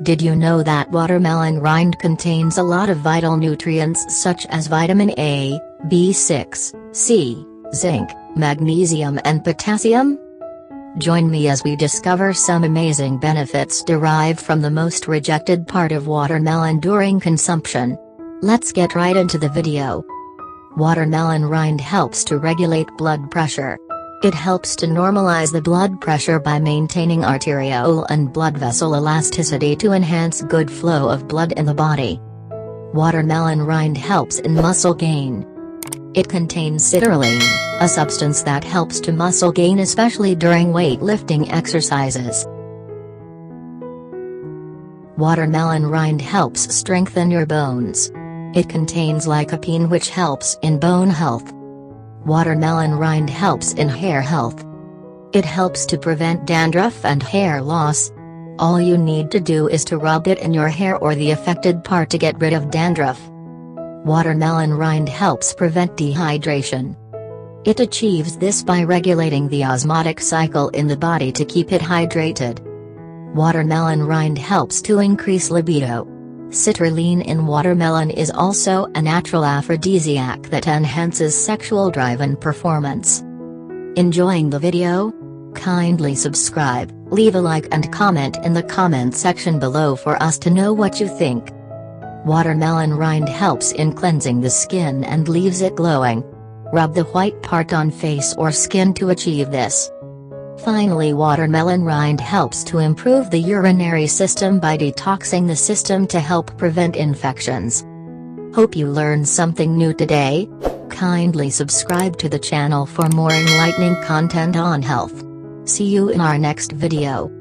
Did you know that watermelon rind contains a lot of vital nutrients such as vitamin A, B6, C, zinc, magnesium and potassium? Join me as we discover some amazing benefits derived from the most rejected part of watermelon during consumption. Let's get right into the video. Watermelon rind helps to regulate blood pressure. It helps to normalize the blood pressure by maintaining arteriole and blood vessel elasticity to enhance good flow of blood in the body. Watermelon rind helps in muscle gain. It contains citrulline, a substance that helps to muscle gain especially during weightlifting exercises. Watermelon rind helps strengthen your bones. It contains lycopene which helps in bone health. Watermelon rind helps in hair health. It helps to prevent dandruff and hair loss. All you need to do is to rub it in your hair or the affected part to get rid of dandruff. Watermelon rind helps prevent dehydration. It achieves this by regulating the osmotic cycle in the body to keep it hydrated. Watermelon rind helps to increase libido. Citrulline in watermelon is also a natural aphrodisiac that enhances sexual drive and performance. Enjoying the video? Kindly subscribe, leave a like and comment in the comment section below for us to know what you think. Watermelon rind helps in cleansing the skin and leaves it glowing. Rub the white part on face or skin to achieve this. Finally, watermelon rind helps to improve the urinary system by detoxing the system to help prevent infections. Hope you learned something new today. Kindly subscribe to the channel for more enlightening content on health. See you in our next video.